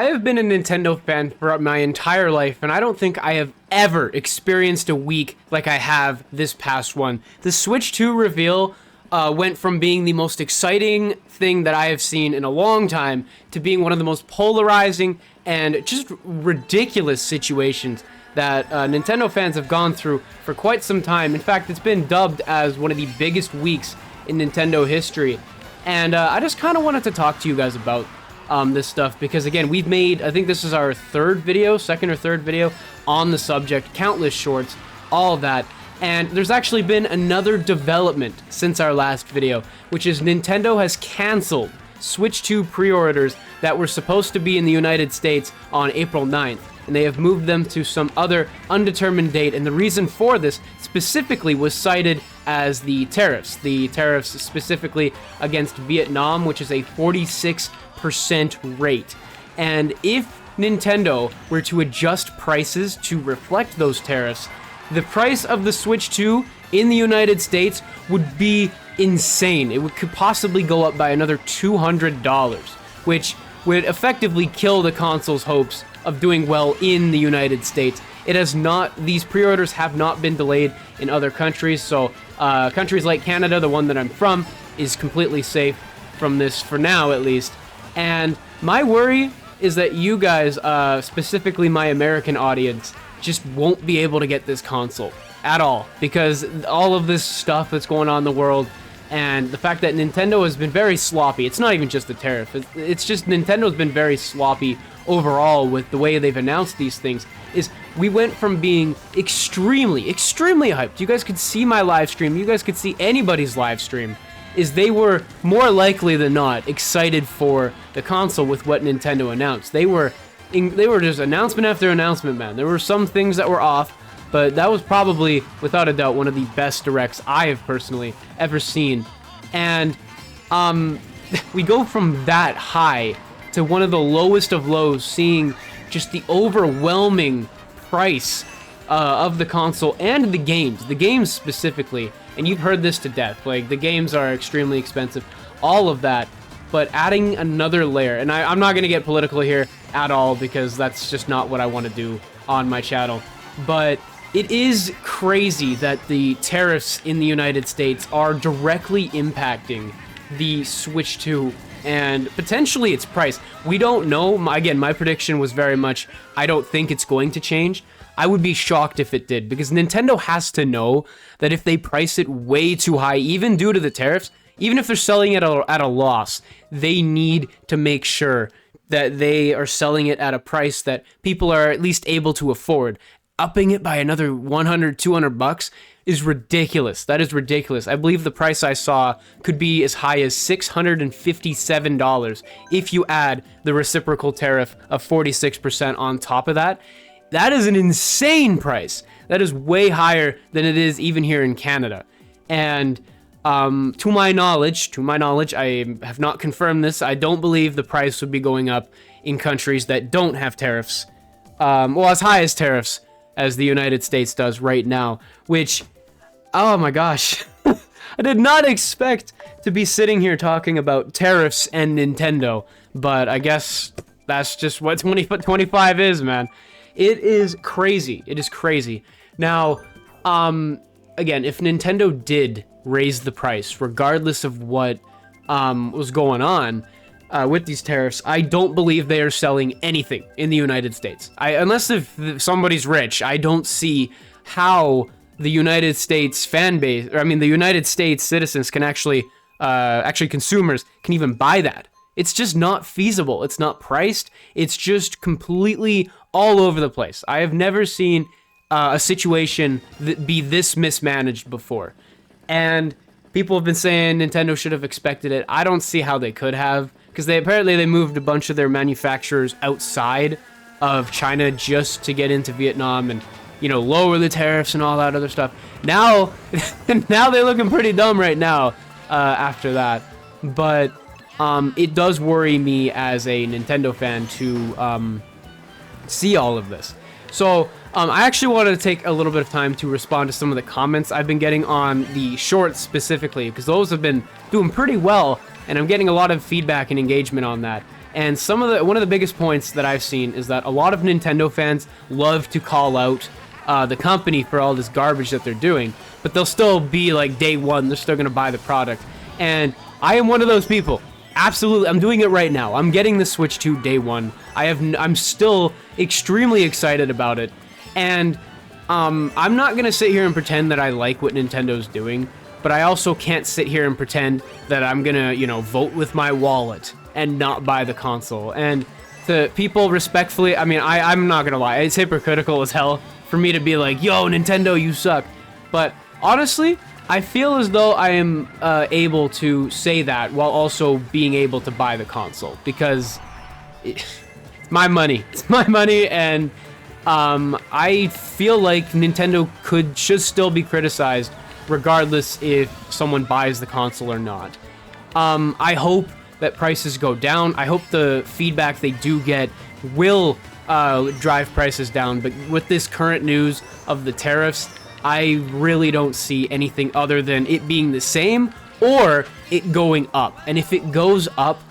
I have been a Nintendo fan for my entire life, and I don't think I have ever experienced a week like I have this past one. The Switch 2 reveal went from being the most exciting thing that I have seen in a long time to being one of the most polarizing and just ridiculous situations that Nintendo fans have gone through for quite some time. In fact, it's been dubbed as one of the biggest weeks in Nintendo history. And I just kind of wanted to talk to you guys about this stuff because, again, we've made, I think this is our second or third video on the subject, countless shorts, all of that. And there's actually been another development since our last video, which is Nintendo has canceled Switch 2 pre-orders that were supposed to be in the United States on April 9th. And they have moved them to some other undetermined date. And the reason for this specifically was cited as the tariffs. The tariffs specifically against Vietnam, which is a 46% rate. And if Nintendo were to adjust prices to reflect those tariffs, the price of the Switch 2 in the United States would be insane. It could possibly go up by another $200, which would effectively kill the console's hopes of doing well in the United States. It has not, these pre-orders have not been delayed in other countries, so countries like Canada, the one that I'm from, is completely safe from this for now at least. And my worry is that you guys, specifically my American audience, just won't be able to get this console at all because all of this stuff that's going on in the world and the fact that Nintendo has been very sloppy. It's not even just the tariff. It's just Nintendo's been very sloppy overall with the way they've announced these things. Is we went from being extremely hyped. You guys could see my live stream. You guys could see anybody's live stream. Is they were more likely than not excited for the console with what Nintendo announced. They were just announcement after announcement, man. There were some things that were off, but that was probably, without a doubt, one of the best directs I have personally ever seen. And we go from that high to one of the lowest of lows, seeing just the overwhelming price of the console and the games specifically. And you've heard this to death. Like, the games are extremely expensive, all of that. But adding another layer, and I'm not going to get political here at all because that's just not what I want to do on my channel. But it is crazy that the tariffs in the United States are directly impacting the Switch 2 and potentially its price. We don't know. Again, my prediction was very much, I don't think it's going to change. I would be shocked if it did because Nintendo has to know that if they price it way too high, even due to the tariffs, even if they're selling it at a loss, they need to make sure that they are selling it at a price that people are at least able to afford. Upping it by another $100, $200 is ridiculous. That is ridiculous. I believe the price I saw could be as high as $657 if you add the reciprocal tariff of 46% on top of that. That is an insane price. That is way higher than it is even here in Canada. And to my knowledge, I have not confirmed this. I don't believe the price would be going up in countries that don't have tariffs. Well, as high as tariffs as the United States does right now, which, oh my gosh, I did not expect to be sitting here talking about tariffs and Nintendo, but I guess that's just what 2025 is, man. It is crazy. It is crazy. Now, again, if Nintendo did raise the price, regardless of what was going on with these tariffs, I don't believe they are selling anything in the United States. Unless if somebody's rich, I don't see how the United States fan base, or I mean the United States citizens can actually consumers can even buy that. It's just not feasible. It's not priced. It's just completely all over the place. I have never seen a situation that be this mismanaged before. And people have been saying Nintendo should have expected it. I don't see how they could have, because they moved a bunch of their manufacturers outside of China just to get into Vietnam and, you know, lower the tariffs and all that other stuff. Now, now they're looking pretty dumb right now after that. But it does worry me as a Nintendo fan to see all of this. So I actually wanted to take a little bit of time to respond to some of the comments I've been getting on the shorts specifically, because those have been doing pretty well, and I'm getting a lot of feedback and engagement on that. And one of the biggest points that I've seen is that a lot of Nintendo fans love to call out the company for all this garbage that they're doing, but they'll still be like day one, they're still gonna buy the product. And I am one of those people. Absolutely, I'm doing it right now. I'm getting the Switch 2 day one. I'm still extremely excited about it, and I'm not gonna sit here and pretend that I like what Nintendo's doing, but I also can't sit here and pretend that I'm gonna, vote with my wallet and not buy the console. And to people, respectfully, I mean, I'm not gonna lie, it's hypocritical as hell for me to be like, yo, Nintendo, you suck. But honestly, I feel as though I am able to say that while also being able to buy the console, because it's my money. It's my money, and I feel like Nintendo should still be criticized regardless if someone buys the console or not. I hope that prices go down. I hope the feedback they do get will drive prices down, but with this current news of the tariffs, I really don't see anything other than it being the same or it going up. And if it goes up,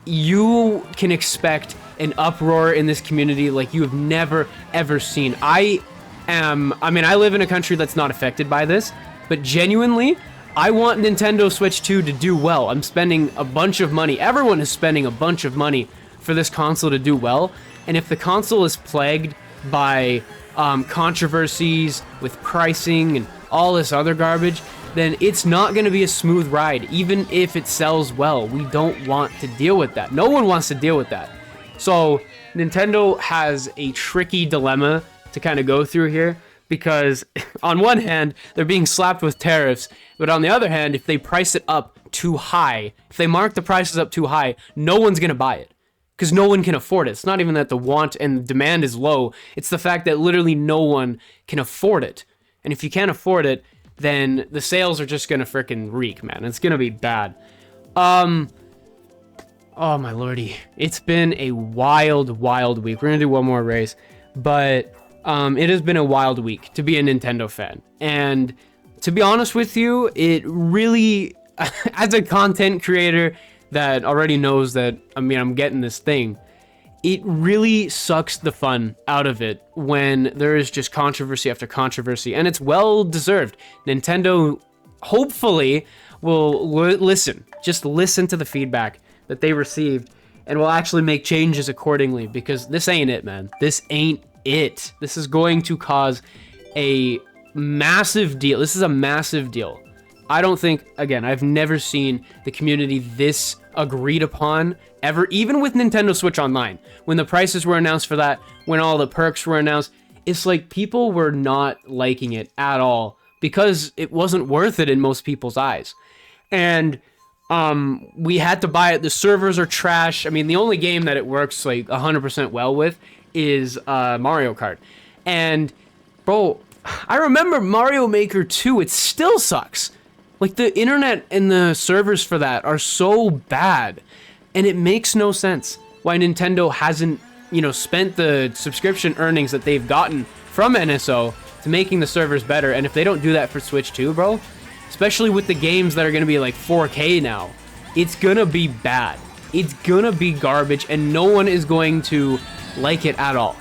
you can expect an uproar in this community like you have never ever seen. I live in a country that's not affected by this, but genuinely, I want Nintendo Switch 2 to do well. I'm spending a bunch of money. Everyone is spending a bunch of money for this console to do well. And if the console is plagued by controversies with pricing and all this other garbage, then it's not going to be a smooth ride, even if it sells well. We don't want to deal with that. No one wants to deal with that. So Nintendo has a tricky dilemma to kind of go through here, because on one hand, they're being slapped with tariffs, but on the other hand, if they price it up too high, if they mark the prices up too high, no one's going to buy it, because no one can afford it. It's not even that the want and demand is low, it's the fact that literally no one can afford it. And if you can't afford it, then the sales are just gonna frickin' reek, man. It's gonna be bad. Oh my lordy. It's been a wild, wild week. We're gonna do one more race, but it has been a wild week to be a Nintendo fan. And to be honest with you, it really, as a content creator that already knows that, I'm getting this thing, it really sucks the fun out of it when there is just controversy after controversy, and it's well deserved. Nintendo hopefully will listen to the feedback that they received and will actually make changes accordingly, because this ain't it, man. This ain't it. This is going to cause a massive deal. This is a massive deal. I don't think, again, I've never seen the community this agreed upon ever, even with Nintendo Switch Online. When the prices were announced for that, when all the perks were announced, it's like people were not liking it at all because it wasn't worth it in most people's eyes. And we had to buy it. The servers are trash. The only game that it works like 100% well with is Mario Kart. And bro, I remember Mario Maker 2, it still sucks. Like, the internet and the servers for that are so bad, and it makes no sense why Nintendo hasn't, spent the subscription earnings that they've gotten from NSO to making the servers better. And if they don't do that for Switch 2, bro, especially with the games that are going to be like 4K now, it's going to be bad. It's going to be garbage, and no one is going to like it at all,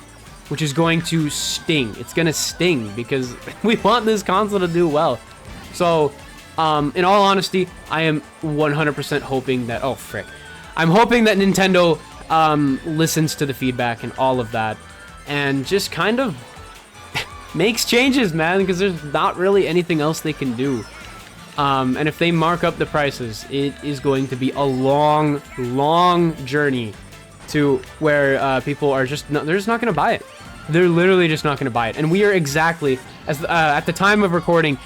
which is going to sting. It's going to sting because we want this console to do well. So, in all honesty, I am 100% hoping that, I'm hoping that Nintendo listens to the feedback and all of that and just kind of makes changes, man, because there's not really anything else they can do. And if they mark up the prices, it is going to be a long, long journey to where people are they're just not going to buy it. They're literally just not going to buy it. And we are exactly, at the time of recording,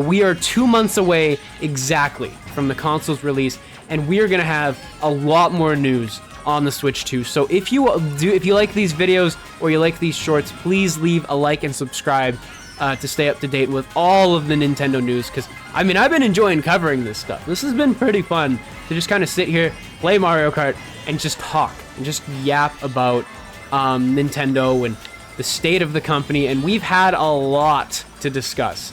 we are 2 months away exactly from the console's release, and we are going to have a lot more news on the Switch 2. So if you like these videos or you like these shorts, please leave a like and subscribe to stay up to date with all of the Nintendo news, because I've been enjoying covering this stuff. This has been pretty fun to just kind of sit here, play Mario Kart, and just talk and just yap about Nintendo and the state of the company. And we've had a lot to discuss,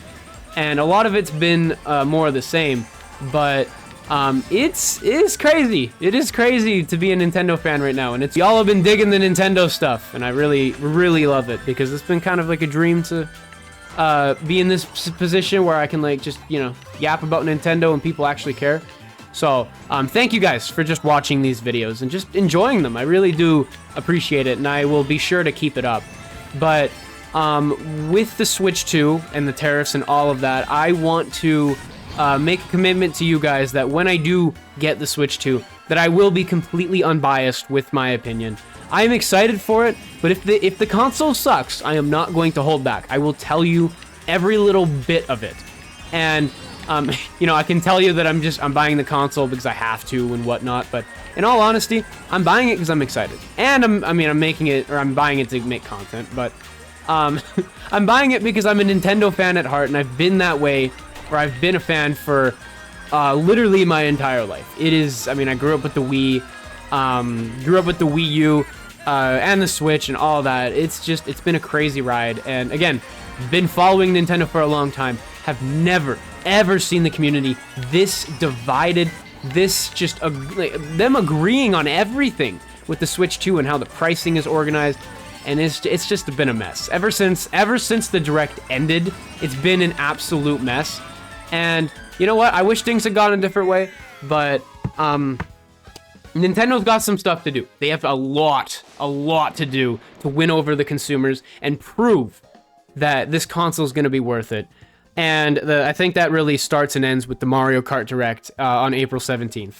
and a lot of it's been more of the same, but It's crazy. It is crazy to be a Nintendo fan right now, and y'all have been digging the Nintendo stuff, and I really love it, because it's been kind of like a dream to be in this position where I can like just, you know, yap about Nintendo and people actually care. So thank you guys for just watching these videos and just enjoying them. I really do appreciate it, and I will be sure to keep it up. But with the Switch 2 and the tariffs and all of that, I want to make a commitment to you guys that when I do get the Switch 2, that I will be completely unbiased with my opinion. I am excited for it, but if the console sucks, I am not going to hold back. I will tell you every little bit of it. And you know, I can tell you that I'm buying the console because I have to and whatnot, but in all honesty, I'm buying it because I'm excited. And I'm buying it to make content, but I'm buying it because I'm a Nintendo fan at heart, and I've been that way, or I've been a fan for literally my entire life. It is, I mean, I grew up with the Wii, grew up with the Wii U, and the Switch and all that. It's been a crazy ride, and again, been following Nintendo for a long time, have never ever seen the community this divided, this just them agreeing on everything with the Switch 2 and how the pricing is organized, and it's just been a mess. Ever since the Direct ended, it's been an absolute mess. And you know what? I wish things had gone a different way, but Nintendo's got some stuff to do. They have a lot to do to win over the consumers and prove that this console is going to be worth it. And I think that really starts and ends with the Mario Kart Direct on April 17th.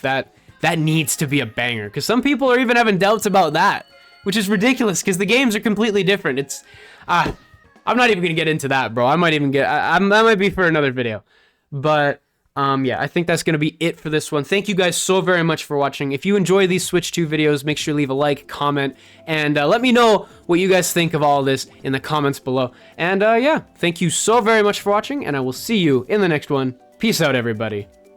That needs to be a banger, because some people are even having doubts about that, which is ridiculous because the games are completely different. It's I'm not even gonna get into that, bro. I might even that might be for another video. But yeah, I think that's gonna be it for this one. Thank you guys so very much for watching. If you enjoy these Switch 2 videos, make sure to leave a like, comment, and let me know what you guys think of all of this in the comments below. And yeah, thank you so very much for watching, and I will see you in the next one. Peace out, everybody.